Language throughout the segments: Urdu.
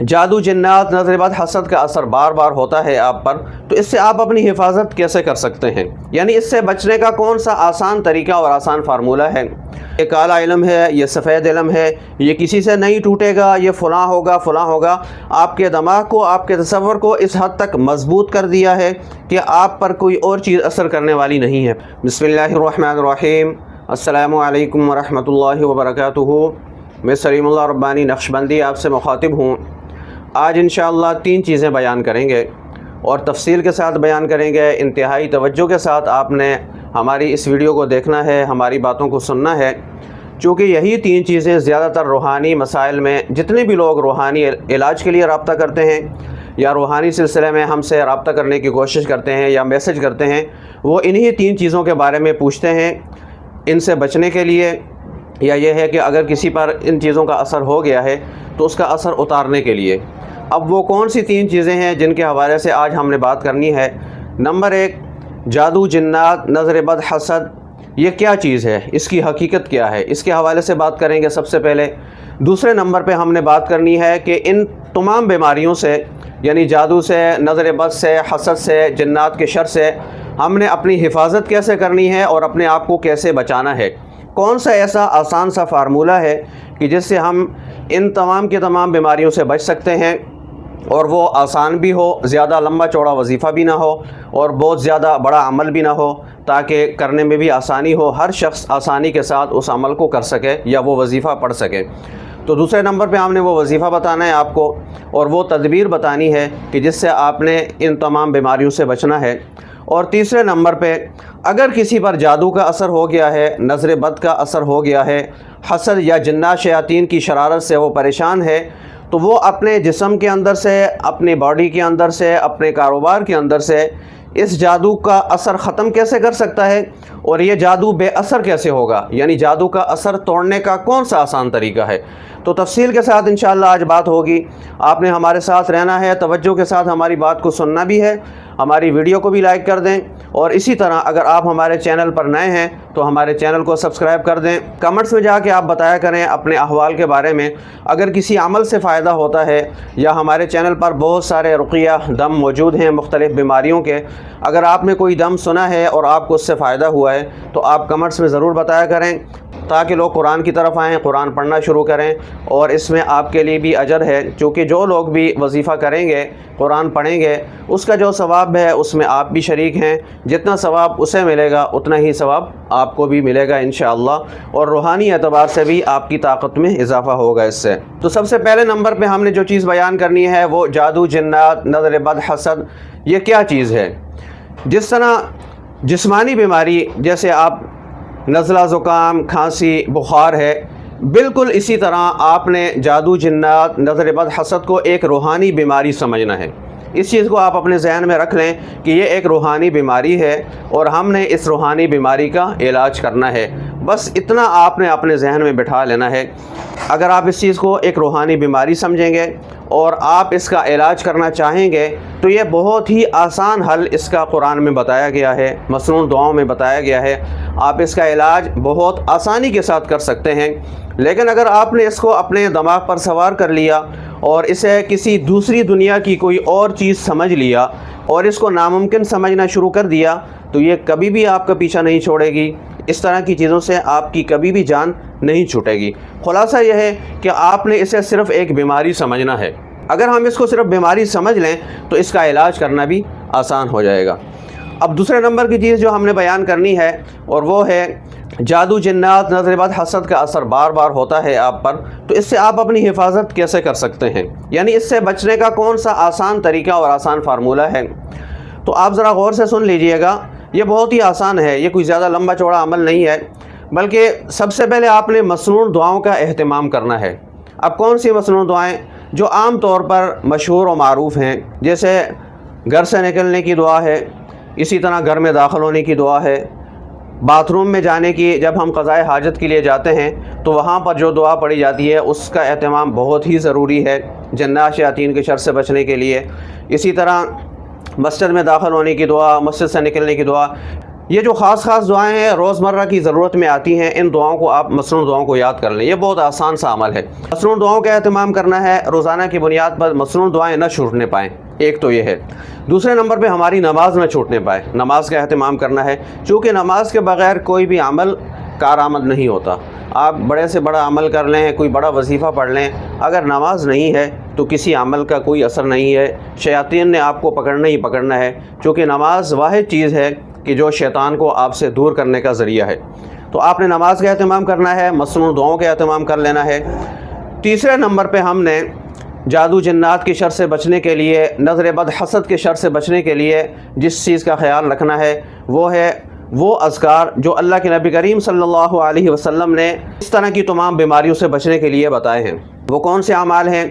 جادو جنات نظر بد حسد کا اثر بار بار ہوتا ہے آپ پر، تو اس سے آپ اپنی حفاظت کیسے کر سکتے ہیں؟ یعنی اس سے بچنے کا کون سا آسان طریقہ اور آسان فارمولہ ہے؟ یہ کالا علم ہے، یہ سفید علم ہے، یہ کسی سے نہیں ٹوٹے گا، یہ فلاں ہوگا فلاں ہوگا، آپ کے دماغ کو، آپ کے تصور کو اس حد تک مضبوط کر دیا ہے کہ آپ پر کوئی اور چیز اثر کرنے والی نہیں ہے۔ بسم اللہ الرحمن الرحیم۔ السلام علیکم ورحمۃ اللہ وبرکاتہ۔ میں سلیم اللہ ربانی نقشبندی آپ سے مخاطب ہوں۔ آج انشاءاللہ 3 چیزیں بیان کریں گے اور تفصیل کے ساتھ بیان کریں گے۔ انتہائی توجہ کے ساتھ آپ نے ہماری اس ویڈیو کو دیکھنا ہے، ہماری باتوں کو سننا ہے، چونکہ یہی 3 چیزیں زیادہ تر روحانی مسائل میں جتنے بھی لوگ روحانی علاج کے لیے رابطہ کرتے ہیں یا روحانی سلسلے میں ہم سے رابطہ کرنے کی کوشش کرتے ہیں یا میسج کرتے ہیں، وہ انہی 3 چیزوں کے بارے میں پوچھتے ہیں، ان سے بچنے کے لیے، یا یہ ہے کہ اگر کسی پر ان چیزوں کا اثر ہو گیا ہے تو اس کا اثر اتارنے کے لیے۔ اب وہ کون سی 3 چیزیں ہیں جن کے حوالے سے آج ہم نے بات کرنی ہے؟ نمبر 1، جادو جنات نظر بد حسد، یہ کیا چیز ہے، اس کی حقیقت کیا ہے، اس کے حوالے سے بات کریں گے سب سے پہلے۔ دوسرے نمبر پہ ہم نے بات کرنی ہے کہ ان تمام بیماریوں سے، یعنی جادو سے، نظر بد سے، حسد سے، جنات کے شر سے ہم نے اپنی حفاظت کیسے کرنی ہے اور اپنے آپ کو کیسے بچانا ہے۔ کون سا ایسا آسان سا فارمولہ ہے کہ جس سے ہم ان تمام کے تمام بیماریوں سے بچ سکتے ہیں، اور وہ آسان بھی ہو، زیادہ لمبا چوڑا وظیفہ بھی نہ ہو اور بہت زیادہ بڑا عمل بھی نہ ہو، تاکہ کرنے میں بھی آسانی ہو، ہر شخص آسانی کے ساتھ اس عمل کو کر سکے یا وہ وظیفہ پڑھ سکے۔ تو دوسرے نمبر پہ ہم نے وہ وظیفہ بتانا ہے آپ کو، اور وہ تدبیر بتانی ہے کہ جس سے آپ نے ان تمام بیماریوں سے بچنا ہے۔ اور تیسرے نمبر پہ اگر کسی پر جادو کا اثر ہو گیا ہے، نظر بد کا اثر ہو گیا ہے، حسد یا جنات شیاطین کی شرارت سے وہ پریشان ہے، تو وہ اپنے جسم کے اندر سے، اپنی باڈی کے اندر سے، اپنے کاروبار کے اندر سے اس جادو کا اثر ختم کیسے کر سکتا ہے، اور یہ جادو بے اثر کیسے ہوگا، یعنی جادو کا اثر توڑنے کا کون سا آسان طریقہ ہے۔ تو تفصیل کے ساتھ انشاءاللہ آج بات ہوگی۔ آپ نے ہمارے ساتھ رہنا ہے، توجہ کے ساتھ ہماری بات کو سننا بھی ہے، ہماری ویڈیو کو بھی لائک کر دیں، اور اسی طرح اگر آپ ہمارے چینل پر نئے ہیں تو ہمارے چینل کو سبسکرائب کر دیں۔ کمنٹس میں جا کے آپ بتایا کریں اپنے احوال کے بارے میں، اگر کسی عمل سے فائدہ ہوتا ہے، یا ہمارے چینل پر بہت سارے رقیہ دم موجود ہیں مختلف بیماریوں کے، اگر آپ نے کوئی دم سنا ہے اور آپ کو اس سے فائدہ ہوا ہے تو آپ کمنٹس میں ضرور بتایا کریں، تاکہ لوگ قرآن کی طرف آئیں، قرآن پڑھنا شروع کریں، اور اس میں آپ کے لیے بھی اجر ہے، چونکہ جو لوگ بھی وظیفہ کریں گے، قرآن پڑھیں گے، اس کا جو ثواب ہے اس میں آپ بھی شریک ہیں، جتنا ثواب اسے ملے گا اتنا ہی ثواب آپ کو بھی ملے گا انشاءاللہ، اور روحانی اعتبار سے بھی آپ کی طاقت میں اضافہ ہوگا اس سے۔ تو سب سے پہلے نمبر پہ ہم نے جو چیز بیان کرنی ہے وہ جادو جنات نظر بد حسد، یہ کیا چیز ہے؟ جس طرح جسمانی بیماری جیسے آپ نزلہ، زکام، کھانسی، بخار ہے، بالکل اسی طرح آپ نے جادو جنات نظر بد حسد کو ایک روحانی بیماری سمجھنا ہے۔ اس چیز کو آپ اپنے ذہن میں رکھ لیں کہ یہ ایک روحانی بیماری ہے اور ہم نے اس روحانی بیماری کا علاج کرنا ہے، بس اتنا آپ نے اپنے ذہن میں بٹھا لینا ہے۔ اگر آپ اس چیز کو ایک روحانی بیماری سمجھیں گے اور آپ اس کا علاج کرنا چاہیں گے تو یہ بہت ہی آسان حل اس کا قرآن میں بتایا گیا ہے، مسنون دعاؤں میں بتایا گیا ہے، آپ اس کا علاج بہت آسانی کے ساتھ کر سکتے ہیں۔ لیکن اگر آپ نے اس کو اپنے دماغ پر سوار کر لیا اور اسے کسی دوسری دنیا کی کوئی اور چیز سمجھ لیا اور اس کو ناممکن سمجھنا شروع کر دیا تو یہ کبھی بھی آپ کا پیچھا نہیں چھوڑے گی، اس طرح کی چیزوں سے آپ کی کبھی بھی جان نہیں چھوٹے گی۔ خلاصہ یہ ہے کہ آپ نے اسے صرف ایک بیماری سمجھنا ہے۔ اگر ہم اس کو صرف بیماری سمجھ لیں تو اس کا علاج کرنا بھی آسان ہو جائے گا۔ اب دوسرے نمبر کی چیز جو ہم نے بیان کرنی ہے اور وہ ہے جادو جنات نظر بد حسد کا اثر بار بار ہوتا ہے آپ پر، تو اس سے آپ اپنی حفاظت کیسے کر سکتے ہیں، یعنی اس سے بچنے کا کون سا آسان طریقہ اور آسان فارمولہ ہے۔ تو آپ ذرا غور سے سن لیجئے گا، یہ بہت ہی آسان ہے، یہ کوئی زیادہ لمبا چوڑا عمل نہیں ہے، بلکہ سب سے پہلے آپ نے مسنون دعاؤں کا اہتمام کرنا ہے۔ اب کون سی مسنون دعائیں؟ جو عام طور پر مشہور و معروف ہیں، جیسے گھر سے نکلنے کی دعا ہے، اسی طرح گھر میں داخل ہونے کی دعا ہے، باتھ روم میں جانے کی، جب ہم قضائے حاجت کے لیے جاتے ہیں تو وہاں پر جو دعا پڑھی جاتی ہے اس کا اہتمام بہت ہی ضروری ہے جنات شیاطین کے شر سے بچنے کے لیے۔ اسی طرح مسجد میں داخل ہونے کی دعا، مسجد سے نکلنے کی دعا، یہ جو خاص دعائیں ہیں روزمرہ کی ضرورت میں آتی ہیں، ان دعاؤں کو آپ مصنون دعاؤں کو یاد کر لیں۔ یہ بہت آسان سا عمل ہے۔ مصنون دعاؤں کا اہتمام کرنا ہے، روزانہ کی بنیاد پر مصنون دعائیں نہ چھوٹنے پائیں، ایک تو یہ ہے۔ دوسرے نمبر پہ ہماری نماز نہ چھوٹنے پائے، نماز کا اہتمام کرنا ہے، چونکہ نماز کے بغیر کوئی بھی عمل کارآمد نہیں ہوتا۔ آپ بڑے سے بڑا عمل کر لیں، کوئی بڑا وظیفہ پڑھ لیں، اگر نماز نہیں ہے تو کسی عمل کا کوئی اثر نہیں ہے، شیاطین نے آپ کو پکڑنا ہی پکڑنا ہے، چونکہ نماز واحد چیز ہے کہ جو شیطان کو آپ سے دور کرنے کا ذریعہ ہے۔ تو آپ نے نماز کا اہتمام کرنا ہے، مصنون دعاؤں کا اہتمام کر لینا ہے۔ تیسرے نمبر پہ ہم نے جادو جنات کی شر سے بچنے کے لیے، نظر بد حسد کے شر سے بچنے کے لیے جس چیز کا خیال رکھنا ہے وہ ہے وہ اذکار جو اللہ کے نبی کریم صلی اللہ علیہ وسلم نے اس طرح کی تمام بیماریوں سے بچنے کے لیے بتائے ہیں۔ وہ کون سے اعمال ہیں؟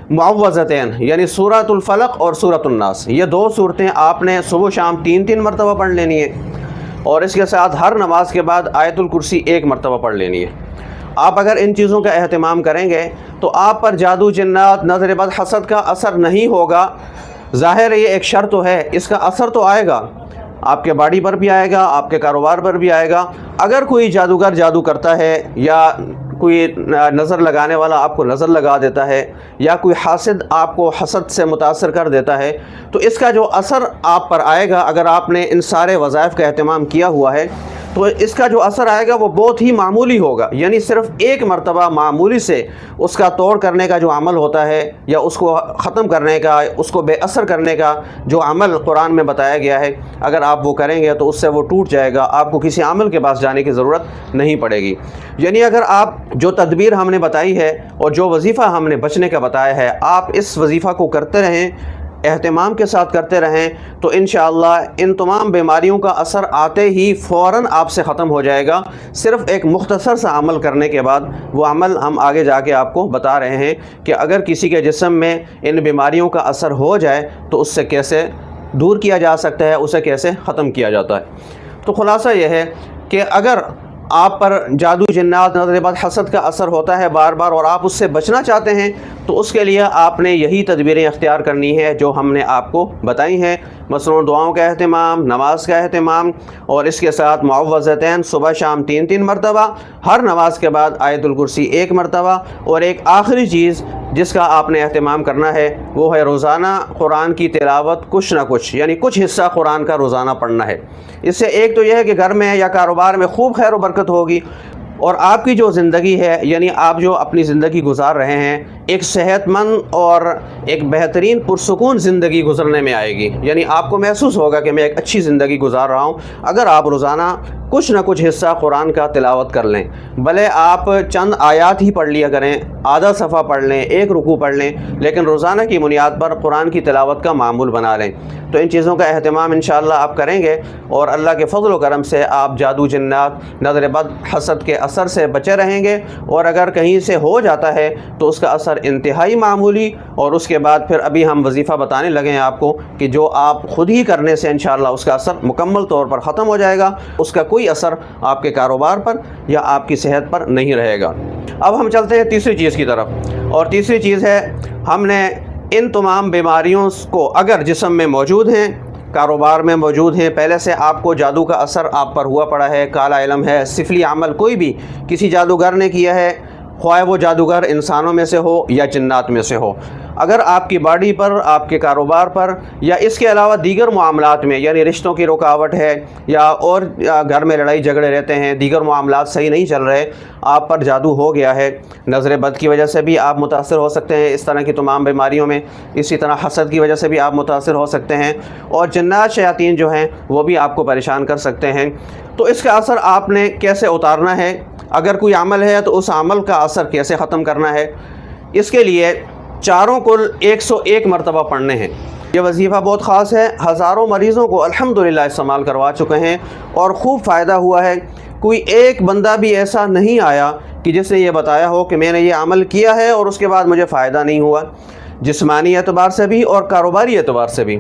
معوذتین یعنی سورۃ الفلق اور سورۃ الناس، یہ دو صورتیں آپ نے صبح شام 3 مرتبہ پڑھ لینی ہے، اور اس کے ساتھ ہر نماز کے بعد آیت الکرسی 1 مرتبہ پڑھ لینی ہے۔ آپ اگر ان چیزوں کا اہتمام کریں گے تو آپ پر جادو جنات نظر بد حسد کا اثر نہیں ہوگا۔ ظاہر ہے یہ ایک شر تو ہے، اس کا اثر تو آئے گا، آپ کے باڈی پر بھی آئے گا، آپ کے کاروبار پر بھی آئے گا۔ اگر کوئی جادوگر جادو کرتا ہے، یا کوئی نظر لگانے والا آپ کو نظر لگا دیتا ہے، یا کوئی حاسد آپ کو حسد سے متاثر کر دیتا ہے، تو اس کا جو اثر آپ پر آئے گا، اگر آپ نے ان سارے وظائف کا اہتمام کیا ہوا ہے تو اس کا جو اثر آئے گا وہ بہت ہی معمولی ہوگا، یعنی صرف 1 مرتبہ معمولی سے اس کا توڑ کرنے کا جو عمل ہوتا ہے، یا اس کو ختم کرنے کا، اس کو بے اثر کرنے کا جو عمل قرآن میں بتایا گیا ہے، اگر آپ وہ کریں گے تو اس سے وہ ٹوٹ جائے گا، آپ کو کسی عمل کے پاس جانے کی ضرورت نہیں پڑے گی۔ یعنی اگر آپ جو تدبیر ہم نے بتائی ہے اور جو وظیفہ ہم نے بچنے کا بتایا ہے، آپ اس وظیفہ کو کرتے رہیں، اہتمام کے ساتھ کرتے رہیں، تو انشاءاللہ ان تمام بیماریوں کا اثر آتے ہی فوراً آپ سے ختم ہو جائے گا۔ صرف ایک مختصر سا عمل کرنے کے بعد وہ عمل ہم آگے جا کے آپ کو بتا رہے ہیں کہ اگر کسی کے جسم میں ان بیماریوں کا اثر ہو جائے تو اس سے کیسے دور کیا جا سکتا ہے، اسے کیسے ختم کیا جاتا ہے۔ تو خلاصہ یہ ہے کہ اگر آپ پر جادو جنات نظر بد حسد کا اثر ہوتا ہے بار بار اور آپ اس سے بچنا چاہتے ہیں تو اس کے لیے آپ نے یہی تدبیریں اختیار کرنی ہے جو ہم نے آپ کو بتائی ہیں۔ مصنون دعاؤں کا اہتمام، نماز کا اہتمام، اور اس کے ساتھ معوذتین صبح شام 3 مرتبہ، ہر نماز کے بعد آیت الکرسی 1 مرتبہ، اور ایک آخری چیز جس کا آپ نے اہتمام کرنا ہے وہ ہے روزانہ قرآن کی تلاوت، کچھ نہ کچھ، یعنی کچھ حصہ قرآن کا روزانہ پڑھنا ہے۔ اس سے ایک تو یہ ہے کہ گھر میں یا کاروبار میں خوب خیر و برکت ہوگی، اور آپ کی جو زندگی ہے، یعنی آپ جو اپنی زندگی گزار رہے ہیں، ایک صحت مند اور ایک بہترین پرسکون زندگی گزرنے میں آئے گی، یعنی آپ کو محسوس ہوگا کہ میں ایک اچھی زندگی گزار رہا ہوں اگر آپ روزانہ کچھ نہ کچھ حصہ قرآن کا تلاوت کر لیں۔ بھلے آپ چند آیات ہی پڑھ لیا کریں، آدھا صفحہ پڑھ لیں، 1 رکوع پڑھ لیں، لیکن روزانہ کی بنیاد پر قرآن کی تلاوت کا معمول بنا لیں، تو ان چیزوں کا اہتمام انشاءاللہ آپ کریں گے، اور اللہ کے فضل و کرم سے آپ جادو جنات نظر بد حسد کے اثر سے بچے رہیں گے، اور اگر کہیں سے ہو جاتا ہے تو اس کا اثر انتہائی معمولی، اور اس کے بعد پھر ابھی ہم وظیفہ بتانے لگے ہیں آپ کو کہ جو آپ خود ہی کرنے سے انشاءاللہ اس کا اثر مکمل طور پر ختم ہو جائے گا، اس کا کوئی اثر آپ کے کاروبار پر یا آپ کی صحت پر نہیں رہے گا۔ اب ہم چلتے ہیں تیسری چیز کی طرف، اور تیسری چیز ہے ہم نے ان تمام بیماریوں کو اگر جسم میں موجود ہیں، کاروبار میں موجود ہیں، پہلے سے آپ کو جادو کا اثر آپ پر ہوا پڑا ہے، کالا علم ہے، سفلی عمل کوئی بھی کسی جادوگر نے کیا ہے، خواہ وہ جادوگر انسانوں میں سے ہو یا جنات میں سے ہو، اگر آپ کی باڈی پر، آپ کے کاروبار پر، یا اس کے علاوہ دیگر معاملات میں، یعنی رشتوں کی رکاوٹ ہے، یا اور گھر میں لڑائی جھگڑے رہتے ہیں، دیگر معاملات صحیح نہیں چل رہے، آپ پر جادو ہو گیا ہے، نظر بد کی وجہ سے بھی آپ متاثر ہو سکتے ہیں اس طرح کی تمام بیماریوں میں، اسی طرح حسد کی وجہ سے بھی آپ متاثر ہو سکتے ہیں، اور جنات شیاطین جو ہیں وہ بھی آپ کو پریشان کر سکتے ہیں، تو اس کا اثر آپ نے کیسے اتارنا ہے؟ اگر کوئی عمل ہے تو اس عمل کا اثر کیسے ختم کرنا ہے؟ اس کے لیے چاروں کل 101 مرتبہ پڑھنے ہیں۔ یہ وظیفہ بہت خاص ہے، ہزاروں مریضوں کو الحمدللہ استعمال کروا چکے ہیں اور خوب فائدہ ہوا ہے۔ کوئی ایک بندہ بھی ایسا نہیں آیا کہ جس نے یہ بتایا ہو کہ میں نے یہ عمل کیا ہے اور اس کے بعد مجھے فائدہ نہیں ہوا، جسمانی اعتبار سے بھی اور کاروباری اعتبار سے بھی۔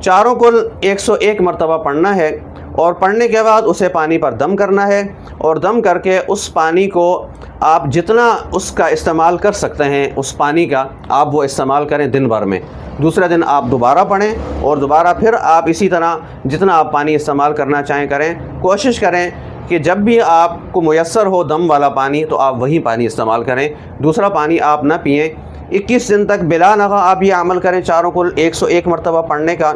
چاروں کل 101 مرتبہ پڑھنا ہے، اور پڑھنے کے بعد اسے پانی پر دم کرنا ہے، اور دم کر کے اس پانی کو آپ جتنا اس کا استعمال کر سکتے ہیں اس پانی کا آپ وہ استعمال کریں دن بھر میں. دوسرے دن آپ دوبارہ پڑھیں اور دوبارہ پھر آپ اسی طرح جتنا آپ پانی استعمال کرنا چاہیں کریں. کوشش کریں کہ جب بھی آپ کو میسر ہو دم والا پانی تو آپ وہی پانی استعمال کریں, دوسرا پانی آپ نہ پئیں. 21 دن تک بلا نغہ آپ یہ عمل کریں چاروں کو 101 مرتبہ پڑھنے کا.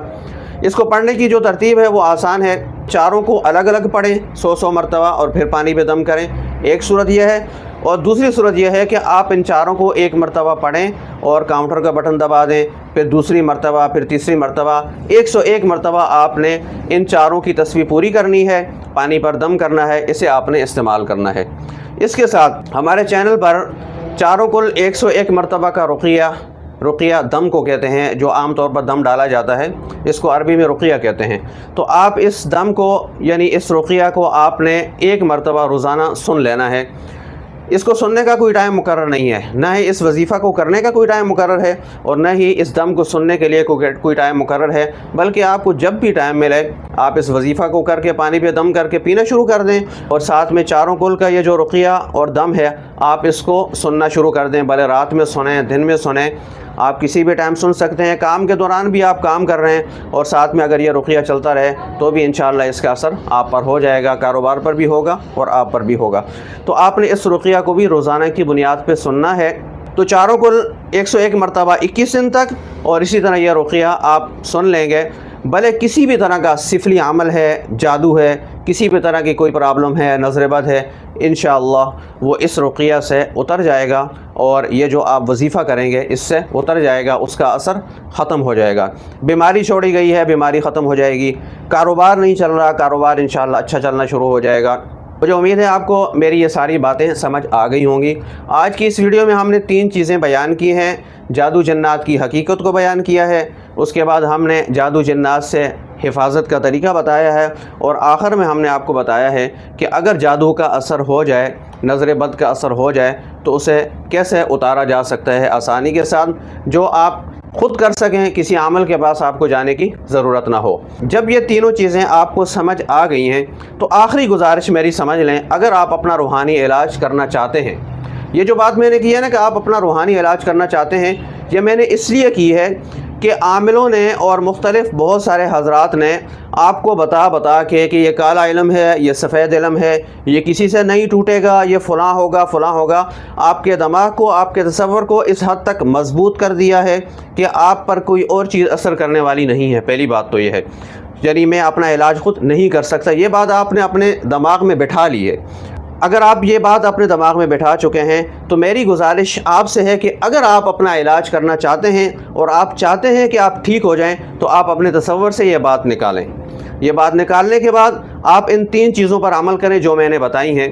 اس کو پڑھنے کی جو ترتیب ہے وہ آسان ہے, چاروں کو الگ الگ پڑھیں 100 مرتبہ اور پھر پانی پہ دم کریں. ایک صورت یہ ہے, اور دوسری صورت یہ ہے کہ آپ ان چاروں کو ایک مرتبہ پڑھیں اور کاؤنٹر کا بٹن دبا دیں, پھر دوسری مرتبہ, پھر تیسری مرتبہ, 101 مرتبہ آپ نے ان چاروں کی تسبیح پوری کرنی ہے, پانی پر دم کرنا ہے, اسے آپ نے استعمال کرنا ہے. اس کے ساتھ ہمارے چینل پر چاروں کل 101 مرتبہ کا رقیہ دم کو کہتے ہیں, جو عام طور پر دم ڈالا جاتا ہے, اس کو عربی میں رقیہ کہتے ہیں. تو آپ اس دم کو یعنی اس رقیہ کو آپ نے ایک مرتبہ روزانہ سن لینا ہے. اس کو سننے کا کوئی ٹائم مقرر نہیں ہے, نہ ہی اس وظیفہ کو کرنے کا کوئی ٹائم مقرر ہے اور نہ ہی اس دم کو سننے کے لیے کوئی ٹائم مقرر ہے, بلکہ آپ کو جب بھی ٹائم ملے آپ اس وظیفہ کو کر کے پانی پہ دم کر کے پینا شروع کر دیں, اور ساتھ میں چاروں کل کا یہ جو رقیہ اور دم ہے آپ اس کو سننا شروع کر دیں. بھلے رات میں سنیں, دن میں سنیں, آپ کسی بھی ٹائم سن سکتے ہیں. کام کے دوران بھی آپ کام کر رہے ہیں اور ساتھ میں اگر یہ رقیہ چلتا رہے تو بھی انشاءاللہ اس کا اثر آپ پر ہو جائے گا, کاروبار پر بھی ہوگا اور آپ پر بھی ہوگا. تو آپ نے اس رقیہ کو بھی روزانہ کی بنیاد پہ سننا ہے. تو چاروں کل 101 مرتبہ 21 دن تک, اور اسی طرح یہ رقیہ آپ سن لیں گے. بھلے کسی بھی طرح کا سفلی عمل ہے, جادو ہے, کسی بھی طرح کی کوئی پرابلم ہے, نظر بد ہے, انشاءاللہ وہ اس رقیہ سے اتر جائے گا, اور یہ جو آپ وظیفہ کریں گے اس سے اتر جائے گا, اس کا اثر ختم ہو جائے گا. بیماری چھوڑی گئی ہے, بیماری ختم ہو جائے گی. کاروبار نہیں چل رہا, کاروبار انشاءاللہ اچھا چلنا شروع ہو جائے گا. مجھے امید ہے آپ کو میری یہ ساری باتیں سمجھ آ گئی ہوں گی. آج کی اس ویڈیو میں ہم نے 3 چیزیں بیان کی ہیں. جادو جنات کی حقیقت کو بیان کیا ہے, اس کے بعد ہم نے جادو جنات سے حفاظت کا طریقہ بتایا ہے, اور آخر میں ہم نے آپ کو بتایا ہے کہ اگر جادو کا اثر ہو جائے, نظر بد کا اثر ہو جائے تو اسے کیسے اتارا جا سکتا ہے آسانی کے ساتھ, جو آپ خود کر سکیں, کسی عامل کے پاس آپ کو جانے کی ضرورت نہ ہو. جب یہ تینوں چیزیں آپ کو سمجھ آ گئی ہیں تو آخری گزارش میری سمجھ لیں, اگر آپ اپنا روحانی علاج کرنا چاہتے ہیں, یہ جو بات میں نے کی ہے نا کہ آپ اپنا روحانی علاج کرنا چاہتے ہیں, یہ میں نے اس لیے کی ہے کہ عاملوں نے اور مختلف بہت سارے حضرات نے آپ کو بتا کے کہ یہ کالا علم ہے, یہ سفید علم ہے, یہ کسی سے نہیں ٹوٹے گا, یہ فلاں ہوگا, آپ کے دماغ کو, آپ کے تصور کو اس حد تک مضبوط کر دیا ہے کہ آپ پر کوئی اور چیز اثر کرنے والی نہیں ہے. پہلی بات تو یہ ہے, یعنی میں اپنا علاج خود نہیں کر سکتا, یہ بات آپ نے اپنے دماغ میں بٹھا لی ہے. اگر آپ یہ بات اپنے دماغ میں بٹھا چکے ہیں تو میری گزارش آپ سے ہے کہ اگر آپ اپنا علاج کرنا چاہتے ہیں اور آپ چاہتے ہیں کہ آپ ٹھیک ہو جائیں تو آپ اپنے تصور سے یہ بات نکالیں. یہ بات نکالنے کے بعد آپ ان 3 چیزوں پر عمل کریں جو میں نے بتائی ہیں,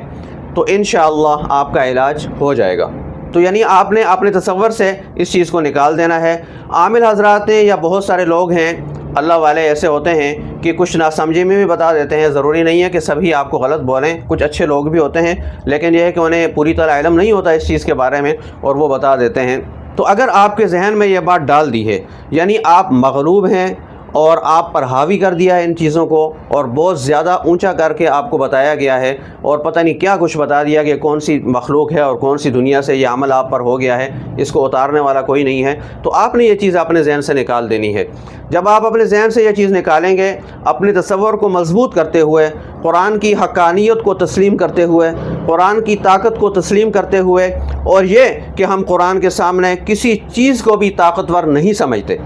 تو انشاءاللہ آپ کا علاج ہو جائے گا. تو یعنی آپ نے اپنے تصور سے اس چیز کو نکال دینا ہے. عامل حضرات نے یا بہت سارے لوگ ہیں, اللہ والے ایسے ہوتے ہیں کہ کچھ ناسمجھی میں بھی بتا دیتے ہیں. ضروری نہیں ہے کہ سبھی آپ کو غلط بولیں, کچھ اچھے لوگ بھی ہوتے ہیں, لیکن یہ ہے کہ انہیں پوری طرح علم نہیں ہوتا اس چیز کے بارے میں اور وہ بتا دیتے ہیں. تو اگر آپ کے ذہن میں یہ بات ڈال دی ہے, یعنی آپ مغلوب ہیں اور آپ پر حاوی کر دیا ہے ان چیزوں کو, اور بہت زیادہ اونچا کر کے آپ کو بتایا گیا ہے, اور پتہ نہیں کیا کچھ بتا دیا کہ کون سی مخلوق ہے اور کون سی دنیا سے یہ عمل آپ پر ہو گیا ہے, اس کو اتارنے والا کوئی نہیں ہے, تو آپ نے یہ چیز اپنے ذہن سے نکال دینی ہے. جب آپ اپنے ذہن سے یہ چیز نکالیں گے, اپنے تصور کو مضبوط کرتے ہوئے, قرآن کی حقانیت کو تسلیم کرتے ہوئے, قرآن کی طاقت کو تسلیم کرتے ہوئے, اور یہ کہ ہم قرآن کے سامنے کسی چیز کو بھی طاقتور نہیں سمجھتے,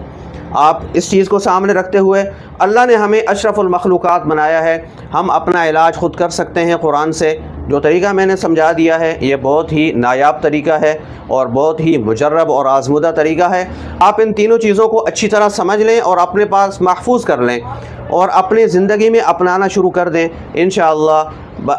آپ اس چیز کو سامنے رکھتے ہوئے, اللہ نے ہمیں اشرف المخلوقات بنایا ہے, ہم اپنا علاج خود کر سکتے ہیں قرآن سے. جو طریقہ میں نے سمجھا دیا ہے یہ بہت ہی نایاب طریقہ ہے اور بہت ہی مجرب اور آزمودہ طریقہ ہے. آپ ان تینوں چیزوں کو اچھی طرح سمجھ لیں اور اپنے پاس محفوظ کر لیں اور اپنی زندگی میں اپنانا شروع کر دیں انشاءاللہ.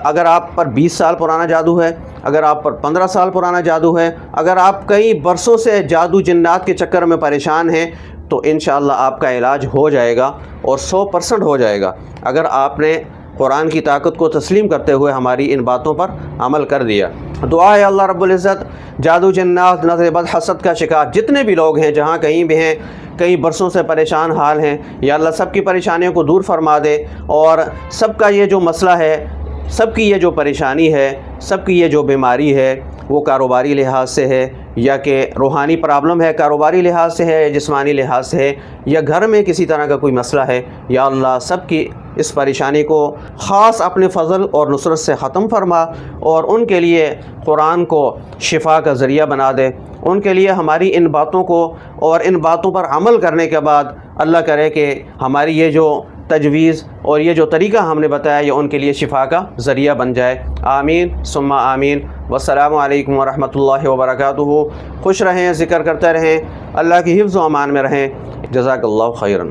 اگر آپ پر 20 سال پرانا جادو ہے, اگر آپ پر 15 سال پرانا جادو ہے, اگر آپ کئی برسوں سے جادو جنات کے چکر میں پریشان ہیں, تو انشاءاللہ آپ کا علاج ہو جائے گا اور 100% ہو جائے گا اگر آپ نے قرآن کی طاقت کو تسلیم کرتے ہوئے ہماری ان باتوں پر عمل کر دیا. دعا ہے اللہ رب العزت جادو جنات, نظر بد, حسد کا شکار جتنے بھی لوگ ہیں, جہاں کہیں بھی ہیں, کئی برسوں سے پریشان حال ہیں, یا اللہ سب کی پریشانیوں کو دور فرما دے, اور سب کا یہ جو مسئلہ ہے سب کی یہ جو پریشانی ہے، سب کی یہ جو بیماری ہے، وہ کاروباری لحاظ سے ہے یا کہ روحانی پرابلم ہے، کاروباری لحاظ سے ہے یا جسمانی لحاظ سے ہے یا گھر میں کسی طرح کا کوئی مسئلہ ہے، یا اللہ سب کی اس پریشانی کو خاص اپنے فضل اور نصرت سے ختم فرما، اور ان کے لیے قرآن کو شفا کا ذریعہ بنا دے، ان کے لیے ہماری ان باتوں کو اور ان باتوں پر عمل کرنے کے بعد اللہ کرے کہ ہماری یہ جو تجویز اور یہ جو طریقہ ہم نے بتایا یہ ان کے لیے شفا کا ذریعہ بن جائے۔ آمین ثم آمین۔ والسلام علیکم ورحمۃ اللہ وبرکاتہ۔ خوش رہیں، ذکر کرتے رہیں، اللہ کی حفظ و امان میں رہیں۔ جزاک اللہ خیراً۔